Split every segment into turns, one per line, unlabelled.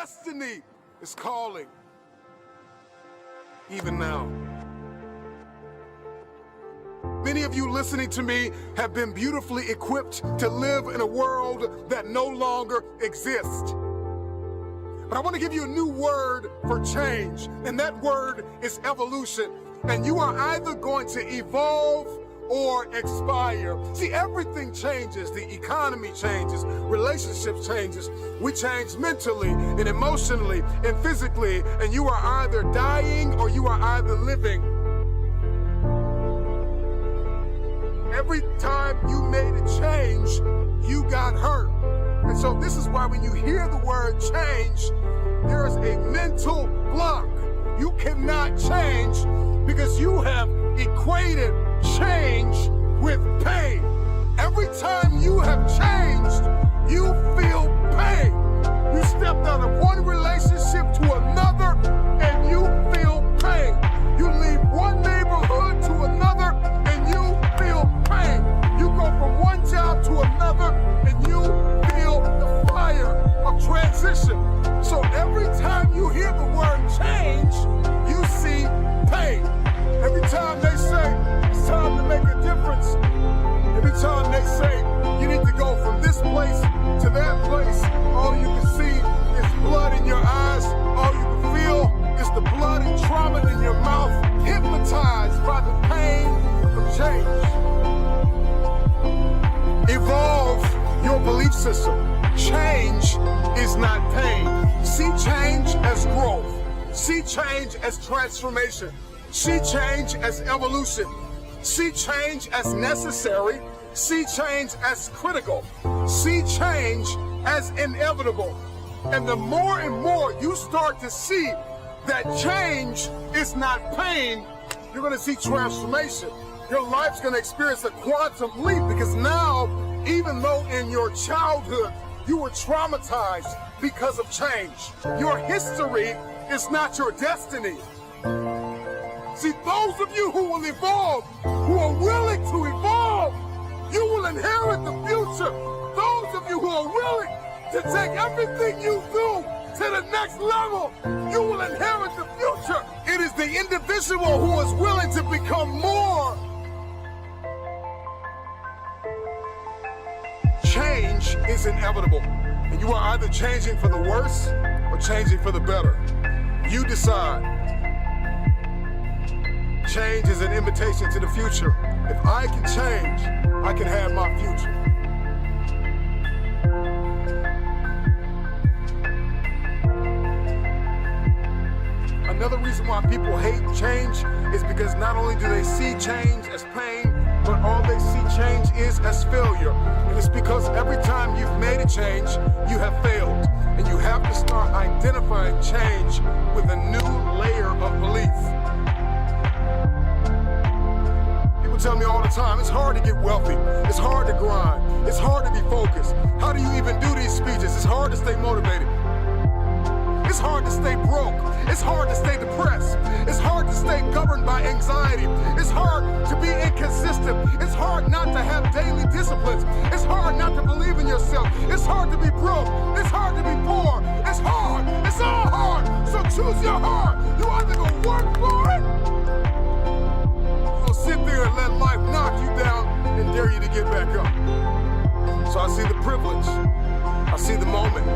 destiny is calling, even now. Many of you listening to me have been beautifully equipped to live in a world that no longer exists. But I want to give you a new word for change, and that word is evolution. And you are either going to evolve or expire. See, everything changes. The economy changes, relationships changes. We change mentally and emotionally and physically, and you are either dying or you are either living. Every time you made a change, you got hurt. And so this is why when you hear the word change, there is a mental block. You cannot change because you have equated change with pain. Every time you have changed, you feel pain. You stepped out of one relationship to another and you feel pain. You leave one neighborhood to another and you feel pain. You go from one job to another and you feel the fire of transition. So every time you hear the word change, you see pain. Every time they say it's time to make a difference, every time they say you need to go from this place to that place, all you can see is blood in your eyes. All you can feel is the blood and trauma in your mouth, hypnotized by the pain of change. Evolve your belief system. Change is not pain. See change as growth. See change as transformation. See change as evolution. See change as necessary. See change as critical. See change as inevitable. And the more and more you start to see that change is not pain, you're going to see transformation. Your life's going to experience a quantum leap, because now, even though in your childhood you were traumatized because of change, your history is not your destiny. See, those of you who will evolve, who are willing to evolve, you will inherit the future. Those of you who are willing to take everything you do to the next level, you will inherit the future. It is the individual who is willing to become more. Change is inevitable, and you are either changing for the worse or changing for the better. You decide. Change is an invitation to the future. If I can change, I can have my future. Another reason why people hate change is because not only do they see change as pain, but all they see change is as failure. And it's because every time you've made a change, you have failed. And you have to start identifying change with a new layer of belief. People tell me all the time, it's hard to get wealthy. It's hard to grind. It's hard to be focused. How do you even do these speeches? It's hard to stay motivated. It's hard to stay broke. It's hard to stay depressed. It's hard to stay governed by anxiety. It's hard to be inconsistent. It's hard not to have daily disciplines. It's hard not to believe in yourself. It's hard to be broke. It's hard to be poor. It's hard. It's all hard. So choose your heart. You either gonna work for it, or you'll sit there and let life knock you down and dare you to get back up. So I see the privilege. I see the moment.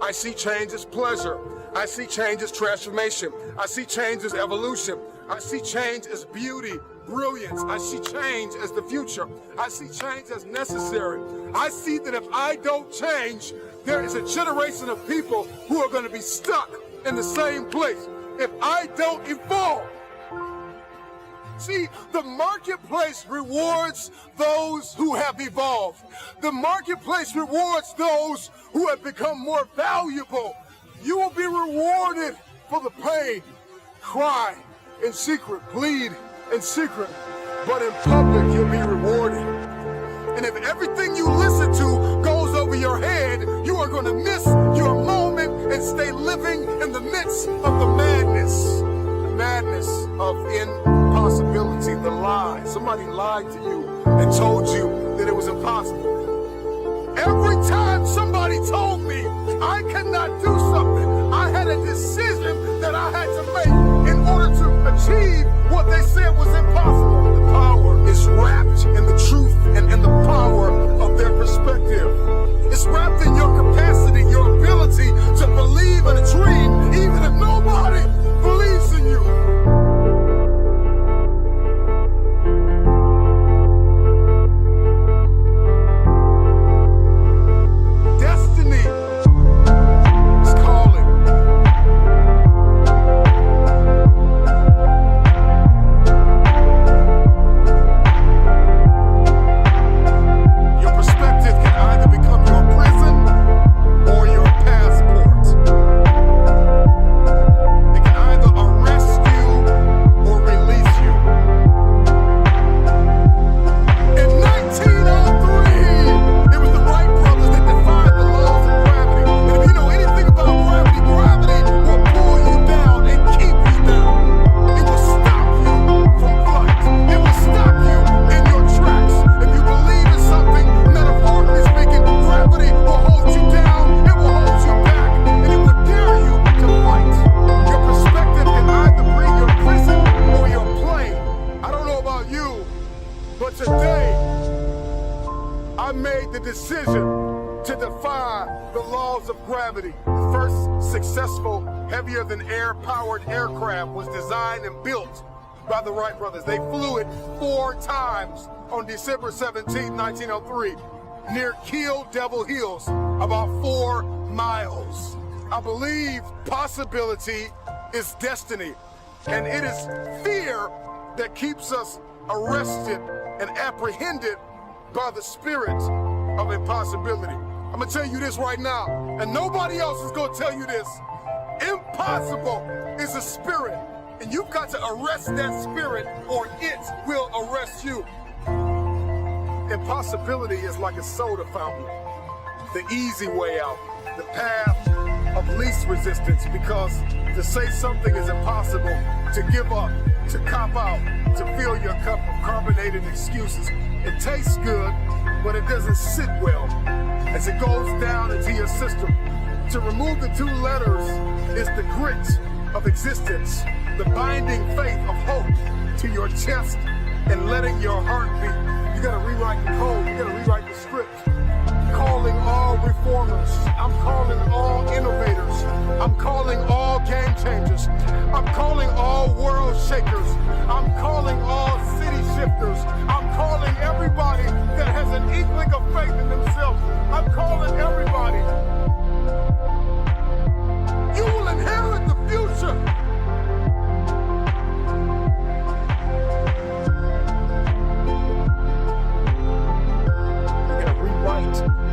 I see change as pleasure. I see change as transformation. I see change as evolution. I see change as beauty, brilliance. I see change as the future. I see change as necessary. I see that if I don't change, there is a generation of people who are going to be stuck in the same place. If I don't evolve. See, the marketplace rewards those who have evolved. The marketplace rewards those who have become more valuable. You will be rewarded for the pain. Cry in secret, bleed in secret, but in public you'll be rewarded. And if everything you listen to goes over your head, you are going to miss your moment and stay living in the midst of the madness of impossibility, the lie. Somebody lied to you and told you that it was impossible. Every time somebody told me I cannot do something, I had a decision that I had to make in order to achieve what they said was impossible. The power is wrapped in the truth and in the power of their perspective. It's wrapped in your capacity, your ability to believe in a dream, even if nobody believes in you. But today, I made the decision to defy the laws of gravity. The first successful heavier-than-air powered aircraft was designed and built by the Wright brothers. They flew it 4 times on December 17, 1903, near Kill Devil Hills, about 4 miles. I believe possibility is destiny, and it is fear that keeps us arrested and apprehended by the spirit of impossibility. I'm gonna tell you this right now, and nobody else is gonna tell you this. Impossible is a spirit, and you've got to arrest that spirit or it will arrest you. Impossibility is like a soda fountain, the easy way out, the path of least resistance, because to say something is impossible, to give up, to cop out, to fill your cup of carbonated excuses. It tastes good, but it doesn't sit well as it goes down into your system. To remove the 2 letters is the grit of existence, the binding faith of hope to your chest and letting your heart beat. You gotta rewrite the code, you gotta rewrite the script. Calling all reformers, I'm calling all innovators, I'm calling all game changers, I'm calling all world shakers, I'm calling all city shifters, I'm calling everybody that has an inkling of faith in themselves, I'm calling everybody. You will inherit the future.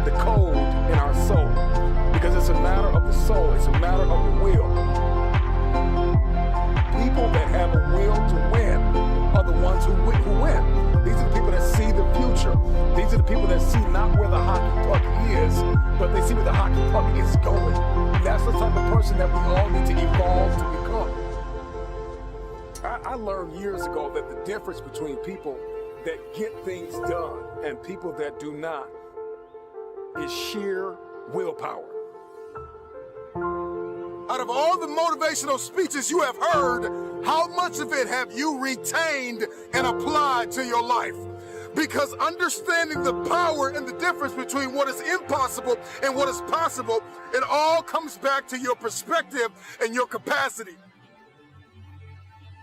The code in our soul, because it's a matter of the soul, it's a matter of the will. People that have a will to win are the ones who win. These are the people that see the future. These are the people that see not where the hockey puck is, but they see where the hockey puck is going. That's the type of person that we all need to evolve to become. I learned years ago that the difference between people that get things done and people that do not is sheer willpower. Out of all the motivational speeches you have heard, how much of it have you retained and applied to your life? Because understanding the power and the difference between what is impossible and what is possible, it all comes back to your perspective and your capacity.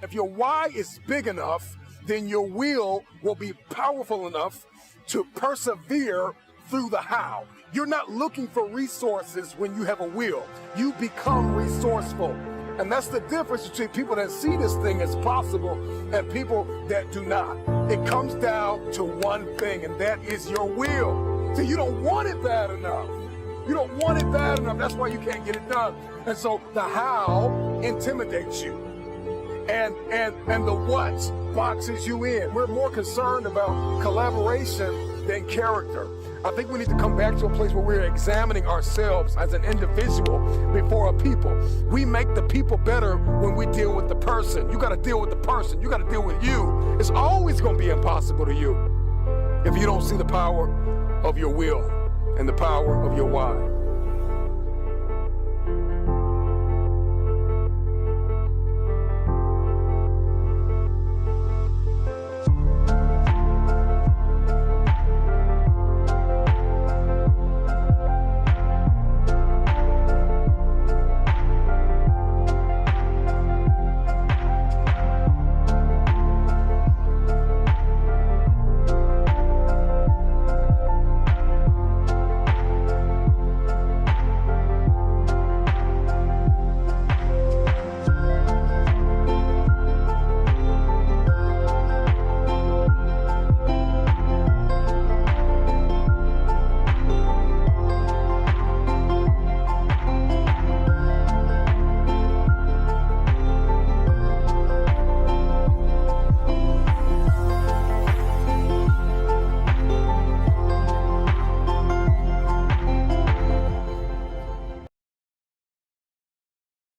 If your why is big enough, then your will be powerful enough to persevere through the how. You're not looking for resources when you have a will. You become resourceful. And that's the difference between people that see this thing as possible and people that do not. It comes down to one thing, and that is your will. So you don't want it bad enough. You don't want it bad enough. That's why you can't get it done. And so the how intimidates you. And the what boxes you in. We're more concerned about collaboration than character. I think we need to come back to a place where we're examining ourselves as an individual before a people. We make the people better when we deal with the person. You got to deal with the person. You got to deal with you. It's always going to be impossible to you if you don't see the power of your will. and the power of your why.